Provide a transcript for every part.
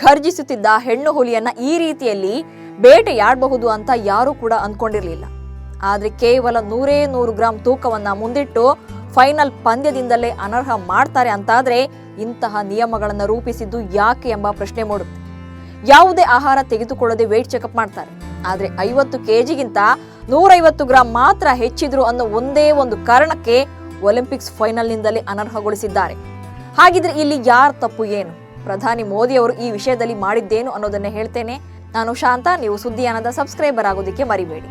ಘರ್ಜಿಸುತ್ತಿದ್ದ ಹೆಣ್ಣು ಹುಲಿಯನ್ನ ಈ ರೀತಿಯಲ್ಲಿ ಬೇಟೆಯಾಡಬಹುದು ಅಂತ ಯಾರೂ ಕೂಡ ಅಂದ್ಕೊಂಡಿರಲಿಲ್ಲ. ಆದ್ರೆ ಕೇವಲ 100 ಗ್ರಾಂ ತೂಕವನ್ನ ಮುಂದಿಟ್ಟು ಫೈನಲ್ ಪಂದ್ಯದಿಂದಲೇ ಅನರ್ಹ ಮಾಡ್ತಾರೆ ಅಂತಾದ್ರೆ ಇಂತಹ ನಿಯಮಗಳನ್ನು ರೂಪಿಸಿದ್ದು ಯಾಕೆ ಎಂಬ ಪ್ರಶ್ನೆ ಮೂಡುತ್ತೆ. ಯಾವುದೇ ಆಹಾರ ತೆಗೆದುಕೊಳ್ಳದೆ ವೇಟ್ ಚೆಕಪ್ ಮಾಡ್ತಾರೆ. ಆದ್ರೆ 50 kgಗಿಂತ 150 ಗ್ರಾಂ ಮಾತ್ರ ಹೆಚ್ಚಿದ್ರು ಅನ್ನೋ ಒಂದೇ ಒಂದು ಕಾರಣಕ್ಕೆ ಒಲಿಂಪಿಕ್ಸ್ ಫೈನಲ್ನಿಂದಲೇ ಅನರ್ಹಗೊಳಿಸಿದ್ದಾರೆ. ಹಾಗಿದ್ರೆ ಇಲ್ಲಿ ಯಾರ ತಪ್ಪು ಏನು? ಪ್ರಧಾನಿ ಮೋದಿ ಅವರು ಈ ವಿಷಯದಲ್ಲಿ ಮಾಡಿದ್ದೇನು ಅನ್ನೋದನ್ನೇ ಹೇಳ್ತೇನೆ. ನಾನು ಶಾಂತ. ನೀವು ಸುದ್ದಿಯಾನದ ಸಬ್ಸ್ಕ್ರೈಬರ್ ಆಗೋದಕ್ಕೆ ಮರಿಬೇಡಿ.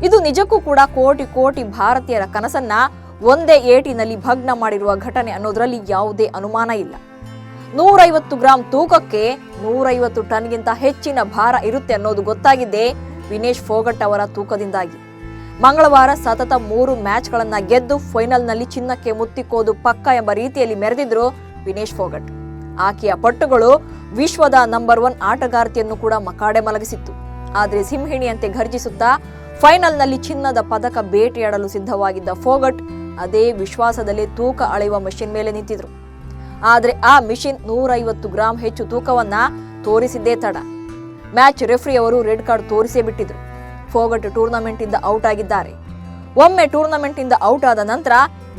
ಇದು ನಿಜಕ್ಕೂ ಕೂಡ ಕೋಟಿ ಭಾರತೀಯರ ಕನಸನ್ನ ಒಂದೇ ಏಟಿನಲ್ಲಿ ಭಗ್ನ ಮಾಡಿರುವ ಘಟನೆ ಅನ್ನೋದ್ರಲ್ಲಿ ಯಾವುದೇ ಅನುಮಾನ ಇಲ್ಲ. 150 ಗ್ರಾಂ ತೂಕಕ್ಕೆ 150 ಟನ್ಗಿಂತ ಹೆಚ್ಚಿನ ಭಾರ ಇರುತ್ತೆ ಅನ್ನೋದು ಗೊತ್ತಾಗಿದ್ದೇ ವಿನೇಶ್ ಫೋಗಟ್ ಅವರ ತೂಕದಿಂದಾಗಿ. ಮಂಗಳವಾರ ಸತತ 3 ಮ್ಯಾಚ್ಗಳನ್ನ ಗೆದ್ದು ಫೈನಲ್ನಲ್ಲಿ ಚಿನ್ನಕ್ಕೆ ಮುತ್ತಿಕ್ಕೋದು ಪಕ್ಕ ಎಂಬ ರೀತಿಯಲ್ಲಿ ಮೆರೆದಿದ್ರು ವಿನೇಶ್ ಫೋಗಟ್. ಆಕೆಯ ಪಟ್ಟುಗಳು ವಿಶ್ವದ ನಂಬರ್ 1 ಆಟಗಾರ್ತಿಯನ್ನು ಕೂಡ ಮಕಾಡೆ ಮಲಗಿಸಿತ್ತು. ಆದ್ರೆ ಸಿಂಹಿಣಿಯಂತೆ ಘರ್ಜಿಸುತ್ತಾ ಫೈನಲ್ನಲ್ಲಿ ಚಿನ್ನದ ಪದಕ ಬೇಟೆಯಾಡಲು ಸಿದ್ಧವಾಗಿದ್ದ ಫೋಗಟ್ ಅದೇ ವಿಶ್ವಾಸದಲ್ಲಿ ತೂಕ ಅಳೆಯುವ ಮೆಷಿನ್ ಮೇಲೆ ನಿಂತಿದ್ರು. ಆದ್ರೆ ಆ ಮಿಷಿನ್ 150 ಗ್ರಾಂ ಹೆಚ್ಚು ತೂಕವನ್ನ ತೋರಿಸಿದ್ದೇ ತಡ. ಮ್ಯಾಚ್ ರೆಫ್ರಿ ಅವರು ರೆಡ್ ಕಾರ್ಡ್ ತೋರಿಸೇ ಬಿಟ್ಟಿದ್ರು. ಫೋಗಟ್ ಟೂರ್ನಮೆಂಟ್ ಇಂದ ಔಟ್ ಆಗಿದ್ದಾರೆ. ಒಮ್ಮೆ ಟೂರ್ನಮೆಂಟ್ ಇಂದ ಔಟ್ ಆದ ನಂತರ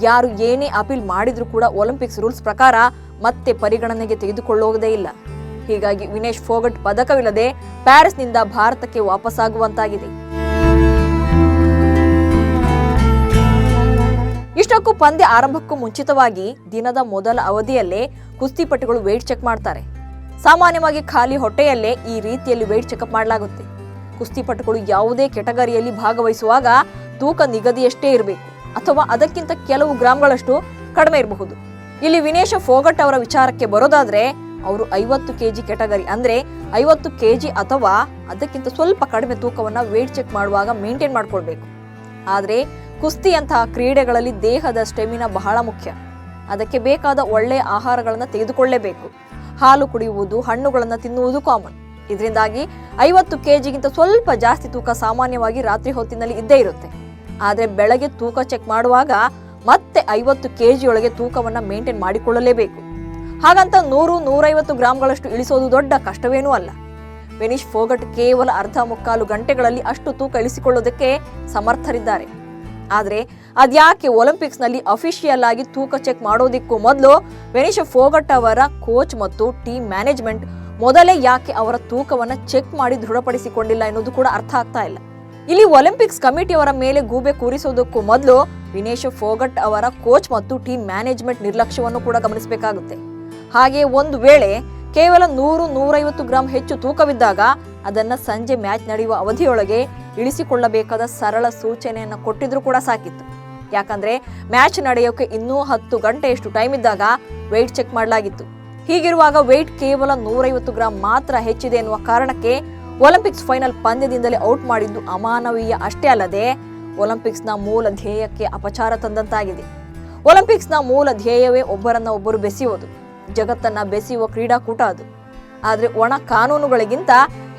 ಯಾರು ಏನೇ ಅಪೀಲ್ ಮಾಡಿದ್ರು ಕೂಡ ಒಲಿಂಪಿಕ್ಸ್ ರೂಲ್ಸ್ ಪ್ರಕಾರ ಮತ್ತೆ ಪರಿಗಣನೆಗೆ ತೆಗೆದುಕೊಳ್ಳುವುದೇ ಇಲ್ಲ. ಹೀಗಾಗಿ ವಿನೇಶ್ ಫೋಗಟ್ ಪದಕವಿಲ್ಲದೆ ಪ್ಯಾರಿಸ್ನಿಂದ ಭಾರತಕ್ಕೆ ವಾಪಸ್ಸಾಗುವಂತಾಗಿದೆ. ಇಷ್ಟಕ್ಕೂ ಪಂದ್ಯ ಆರಂಭಕ್ಕೂ ಮುಂಚಿತವಾಗಿ ದಿನದ ಮೊದಲ ಅವಧಿಯಲ್ಲೇ ಕುಸ್ತಿಪಟುಗಳು ವೇಟ್ ಚೆಕ್ ಮಾಡ್ತಾರೆ. ಸಾಮಾನ್ಯವಾಗಿ ಖಾಲಿ ಹೊಟ್ಟೆಯಲ್ಲೇ ಈ ರೀತಿಯಲ್ಲಿ ವೇಟ್ ಚೆಕಪ್ ಮಾಡಲಾಗುತ್ತೆ. ಕುಸ್ತಿಪಟುಗಳು ಯಾವುದೇ ಕೆಟಗರಿಯಲ್ಲಿ ಭಾಗವಹಿಸುವಾಗ ತೂಕ ನಿಗದಿಯಷ್ಟೇ ಇರಬೇಕು ಅಥವಾ ಅದಕ್ಕಿಂತ ಕೆಲವು ಗ್ರಾಂಗಳಷ್ಟು ಕಡಿಮೆ ಇರಬಹುದು. ಇಲ್ಲಿ ವಿನೇಶ್ ಫೋಗಟ್ ಅವರ ವಿಚಾರಕ್ಕೆ ಬರೋದಾದ್ರೆ ಅವರು 50 kg ಕೆಟಗರಿ ಅಂದ್ರೆ 50 kg ಅಥವಾ ಅದಕ್ಕಿಂತ ಸ್ವಲ್ಪ ಕಡಿಮೆ ತೂಕವನ್ನ ವೇಟ್ ಚೆಕ್ ಮಾಡುವಾಗ ಮೇಂಟೈನ್ ಮಾಡ್ಕೊಳ್ಬೇಕು. ಆದ್ರೆ ಕುಸ್ತಿಯಂತಹ ಕ್ರೀಡೆಗಳಲ್ಲಿ ದೇಹದ ಸ್ಟೆಮಿನಾ ಬಹಳ ಮುಖ್ಯ. ಅದಕ್ಕೆ ಬೇಕಾದ ಒಳ್ಳೆಯ ಆಹಾರಗಳನ್ನು ತೆಗೆದುಕೊಳ್ಳಲೇಬೇಕು. ಹಾಲು ಕುಡಿಯುವುದು, ಹಣ್ಣುಗಳನ್ನು ತಿನ್ನುವುದು ಕಾಮನ್. ಇದರಿಂದಾಗಿ 50 kgಗಿಂತ ಸ್ವಲ್ಪ ಜಾಸ್ತಿ ತೂಕ ಸಾಮಾನ್ಯವಾಗಿ ರಾತ್ರಿ ಹೊತ್ತಿನಲ್ಲಿ ಇದ್ದೇ ಇರುತ್ತೆ. ಆದ್ರೆ ಬೆಳಗ್ಗೆ ತೂಕ ಚೆಕ್ ಮಾಡುವಾಗ ಮತ್ತೆ 50 kg ಒಳಗೆ ತೂಕವನ್ನ ಮೇಂಟೈನ್ ಮಾಡಿಕೊಳ್ಳಲೇಬೇಕು. ಹಾಗಂತ 100-150 ಗ್ರಾಂಗಳಷ್ಟು ಇಳಿಸೋದು ದೊಡ್ಡ ಕಷ್ಟವೇನೂ ಅಲ್ಲ. ವಿನೇಶ್ ಫೋಗಟ್ ಕೇವಲ ಅರ್ಧ-ಮುಕ್ಕಾಲು ಗಂಟೆಗಳಲ್ಲಿ ಅಷ್ಟು ತೂಕ ಇಳಿಸಿಕೊಳ್ಳೋದಕ್ಕೆ ಸಮರ್ಥರಿದ್ದಾರೆ. ಆದ್ರೆ ಅದ್ಯಾಕೆ ಒಲಿಂಪಿಕ್ಸ್ ನಲ್ಲಿ ಅಫಿಷಿಯಲ್ ಆಗಿ ತೂಕ ಚೆಕ್ ಮಾಡೋದಿಕ್ಕೂ ಮೊದಲು ವಿನೇಶ್ ಫೋಗಟ್ ಅವರ ಕೋಚ್ ಮತ್ತು ಟೀಮ್ ಮ್ಯಾನೇಜ್ಮೆಂಟ್ ಮೊದಲೇ ಯಾಕೆ ಅವರ ತೂಕವನ್ನ ಚೆಕ್ ಮಾಡಿ ದೃಢಪಡಿಸಿಕೊಂಡಿಲ್ಲ ಎನ್ನುವುದು ಕೂಡ ಅರ್ಥ ಆಗ್ತಾ ಇಲ್ಲ. ಇಲ್ಲಿ ಒಲಿಂಪಿಕ್ಸ್ ಕಮಿಟಿಯವರ ಮೇಲೆ ಗೂಬೆ ಕೂರಿಸೋದಕ್ಕೂ ಮೊದಲು ವಿನೇಶ್ ಫೋಗಟ್ ಅವರ ಕೋಚ್ ಮತ್ತು ಟೀಮ್ ಮ್ಯಾನೇಜ್ಮೆಂಟ್ ನಿರ್ಲಕ್ಷ್ಯವನ್ನು ಕೂಡ ಗಮನಿಸಬೇಕಾಗುತ್ತೆ. ಹಾಗೆ ಒಂದು ವೇಳೆ ಕೇವಲ 100-150 ಗ್ರಾಂ ಹೆಚ್ಚು ತೂಕವಿದ್ದಾಗ ಅದನ್ನ ಸಂಜೆ ಮ್ಯಾಚ್ ನಡೆಯುವ ಅವಧಿಯೊಳಗೆ ಇಳಿಸಿಕೊಳ್ಳಬೇಕಾದ ಸರಳ ಸೂಚನೆಯನ್ನು ಕೊಟ್ಟಿದ್ರು ಕೂಡ ಸಾಕಿತ್ತು. ಯಾಕಂದ್ರೆ ಮ್ಯಾಚ್ ನಡೆಯೋಕೆ ಇನ್ನೂ 10 ಗಂಟೆಯಷ್ಟು ಟೈಮ್ ಇದ್ದಾಗ ವೆಯ್ಟ್ ಚೆಕ್ ಮಾಡಲಾಗಿತ್ತು. ಹೀಗಿರುವಾಗ ವೆಯ್ಟ್ ಕೇವಲ 150 ಗ್ರಾಂ ಮಾತ್ರ ಹೆಚ್ಚಿದೆ ಎನ್ನುವ ಕಾರಣಕ್ಕೆ ಒಲಿಂಪಿಕ್ಸ್ ಫೈನಲ್ ಪಂದ್ಯದಿಂದಲೇ ಔಟ್ ಮಾಡಿದ್ದು ಅಮಾನವೀಯ ಅಷ್ಟೇ ಅಲ್ಲದೆ ಒಲಿಂಪಿಕ್ಸ್ನ ಮೂಲ ಧ್ಯೇಯಕ್ಕೆ ಅಪಚಾರ ತಂದಂತಾಗಿದೆ. ಒಲಿಂಪಿಕ್ಸ್ನ ಮೂಲ ಧ್ಯೇಯವೇ ಒಬ್ಬರನ್ನ ಒಬ್ಬರು ಬೆಸೆಯುವುದು, ಜಗತ್ತನ್ನ ಬೆಸೆಯುವ ಕ್ರೀಡಾಕೂಟ ಅದು. ಆದ್ರೆ ಒಣ ಕಾನೂನುಗಳಿಗಿಂತ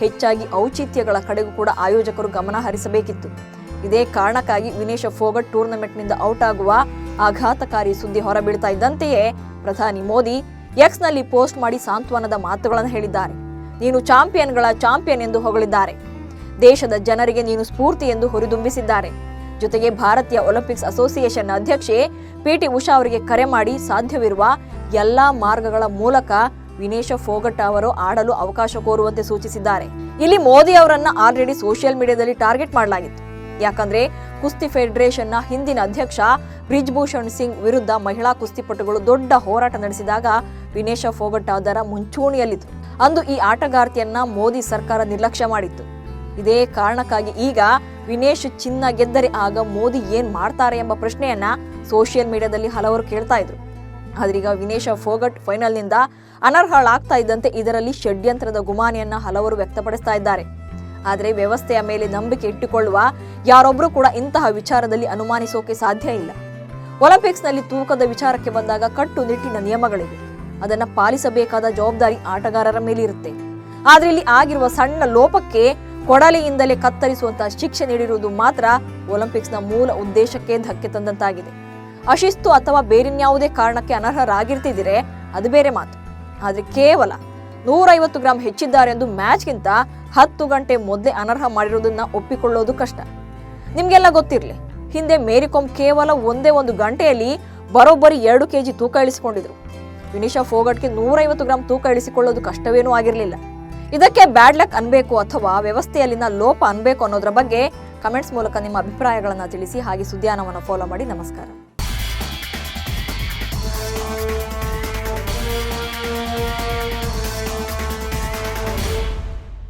ಹೆಚ್ಚಾಗಿ ಔಚಿತ್ಯಗಳ ಕಡೆಗೂ ಕೂಡ ಆಯೋಜಕರು ಗಮನ ಹರಿಸಬೇಕಿತ್ತು. ಇದೇ ಕಾರಣಕ್ಕಾಗಿ ವಿನೇಶ್ ಫೋಗಟ್ ಟೂರ್ನಮೆಂಟ್ನಿಂದ ಔಟ್ ಆಗುವ ಆಘಾತಕಾರಿ ಸುದ್ದಿ ಹೊರಬೀಳ್ತಾ ಇದ್ದಂತೆಯೇ ಪ್ರಧಾನಿ ಮೋದಿ ಎಕ್ಸ್ ನಲ್ಲಿ ಪೋಸ್ಟ್ ಮಾಡಿ ಸಾಂತ್ವನದ ಮಾತುಗಳನ್ನು ಹೇಳಿದ್ದಾರೆ. ನೀನು ಚಾಂಪಿಯನ್ಗಳ ಚಾಂಪಿಯನ್ ಎಂದು ಹೊಗಳಿದ್ದಾರೆ. ದೇಶದ ಜನರಿಗೆ ನೀನು ಸ್ಫೂರ್ತಿ ಎಂದು ಹುರಿದುಂಬಿಸಿದ್ದಾರೆ. ಜೊತೆಗೆ ಭಾರತೀಯ ಒಲಿಂಪಿಕ್ಸ್ ಅಸೋಸಿಯೇಷನ್ ಅಧ್ಯಕ್ಷೆ ಪಿಟಿ ಉಷಾ ಅವರಿಗೆ ಕರೆ ಮಾಡಿ ಸಾಧ್ಯವಿರುವ ಎಲ್ಲಾ ಮಾರ್ಗಗಳ ಮೂಲಕ ವಿನೇಶ್ ಫೋಗಟ್ ಅವರು ಆಡಲು ಅವಕಾಶ ಕೋರುವಂತೆ ಸೂಚಿಸಿದ್ದಾರೆ. ಇಲ್ಲಿ ಮೋದಿ ಅವರನ್ನ ಆಲ್ರೆಡಿ ಸೋಷಿಯಲ್ ಮೀಡಿಯಾದಲ್ಲಿ ಟಾರ್ಗೆಟ್ ಮಾಡಲಾಗಿತ್ತು. ಯಾಕಂದ್ರೆ ಕುಸ್ತಿ ಫೆಡರೇಷನ್ನ ಹಿಂದಿನ ಅಧ್ಯಕ್ಷ ಬ್ರಿಜ್ಭೂಷಣ್ ಸಿಂಗ್ ವಿರುದ್ಧ ಮಹಿಳಾ ಕುಸ್ತಿಪಟುಗಳು ದೊಡ್ಡ ಹೋರಾಟ ನಡೆಸಿದಾಗ ವಿನೇಶ್ ಫೋಗಟ್ ಅದರ ಮುಂಚೂಣಿಯಲ್ಲಿತ್ತು. ಅಂದು ಈ ಆಟಗಾರ್ತಿಯನ್ನ ಮೋದಿ ಸರ್ಕಾರ ನಿರ್ಲಕ್ಷ್ಯ ಮಾಡಿತ್ತು. ಇದೇ ಕಾರಣಕ್ಕಾಗಿ ಈಗ ವಿನೇಶ್ ಚಿನ್ನ ಗೆದ್ದರೆ ಆಗ ಮೋದಿ ಏನ್ ಮಾಡ್ತಾರೆ ಎಂಬ ಪ್ರಶ್ನೆಯನ್ನ ಸೋಷಿಯಲ್ ಮೀಡಿಯಾದಲ್ಲಿ ಹಲವರು ಕೇಳ್ತಾ ಇದ್ರು. ಆದ್ರೀಗ ವಿನೇಶ್ ಫೋಗಟ್ ಫೈನಲ್ನಿಂದ ಅನರ್ಹಳಾಗ್ತಾ ಇದ್ದಂತೆ ಇದರಲ್ಲಿ ಷಡ್ಯಂತ್ರದ ಗುಮಾನಿಯನ್ನ ಹಲವರು ವ್ಯಕ್ತಪಡಿಸ್ತಾ ಇದ್ದಾರೆ. ಆದರೆ ವ್ಯವಸ್ಥೆಯ ಮೇಲೆ ನಂಬಿಕೆ ಇಟ್ಟುಕೊಳ್ಳುವ ಯಾರೊಬ್ಬರು ಕೂಡ ಇಂತಹ ವಿಚಾರದಲ್ಲಿ ಅನುಮಾನಿಸೋಕೆ ಸಾಧ್ಯ ಇಲ್ಲ. ಒಲಿಂಪಿಕ್ಸ್ನಲ್ಲಿ ತೂಕದ ವಿಚಾರಕ್ಕೆ ಬಂದಾಗ ಕಟ್ಟುನಿಟ್ಟಿನ ನಿಯಮಗಳಿವೆ. ಅದನ್ನ ಪಾಲಿಸಬೇಕಾದ ಜವಾಬ್ದಾರಿ ಆಟಗಾರರ ಮೇಲಿರುತ್ತೆ. ಆದ್ರೆ ಇಲ್ಲಿ ಆಗಿರುವ ಸಣ್ಣ ಲೋಪಕ್ಕೆ ಕೊಡಲಿಯಿಂದಲೇ ಕತ್ತರಿಸುವಂತಹ ಶಿಕ್ಷೆ ನೀಡಿರುವುದು ಮಾತ್ರ ಒಲಿಂಪಿಕ್ಸ್ನ ಮೂಲ ಉದ್ದೇಶಕ್ಕೆ ಧಕ್ಕೆ ತಂದಂತಾಗಿದೆ. ಅಶಿಸ್ತು ಅಥವಾ ಬೇರಿನ್ಯಾವುದೇ ಕಾರಣಕ್ಕೆ ಅನರ್ಹರಾಗಿರ್ತಿದ್ರೆ ಅದು ಬೇರೆ ಮಾತು. ಆದ್ರೆ ಕೇವಲ 150 ಗ್ರಾಂ ಹೆಚ್ಚಿದ್ದಾರೆ ಎಂದು ಮ್ಯಾಚ್ಗಿಂತ 10 ಗಂಟೆ ಮೊದಲೇ ಅನರ್ಹ ಮಾಡಿರೋದನ್ನ ಒಪ್ಪಿಕೊಳ್ಳೋದು ಕಷ್ಟ. ನಿಮ್ಗೆಲ್ಲ ಗೊತ್ತಿರ್ಲಿ, ಹಿಂದೆ ಮೇರಿ ಕೋಮ್ ಕೇವಲ ಒಂದೇ 1 ಗಂಟೆಯಲ್ಲಿ ಬರೋಬ್ಬರಿ 2 kg ತೂಕ ಇಳಿಸಿಕೊಂಡಿದ್ರು. ವಿನಿಶಾ ಫೋಗಟ್ಗೆ 150 ಗ್ರಾಂ ತೂಕ ಇಳಿಸಿಕೊಳ್ಳೋದು ಕಷ್ಟವೇನೂ ಆಗಿರಲಿಲ್ಲ. ಇದಕ್ಕೆ ಬ್ಯಾಡ್ ಲಕ್ ಅನ್ಬೇಕು ಅಥವಾ ವ್ಯವಸ್ಥೆಯಲ್ಲಿನ ಲೋಪ ಅನ್ಬೇಕು ಅನ್ನೋದ್ರ ಬಗ್ಗೆ ಕಮೆಂಟ್ಸ್ ಮೂಲಕ ನಿಮ್ಮ ಅಭಿಪ್ರಾಯಗಳನ್ನ ತಿಳಿಸಿ. ಹಾಗೆ ಸುದ್ದಿಯಾನವನ್ನು ಫಾಲೋ ಮಾಡಿ. ನಮಸ್ಕಾರ.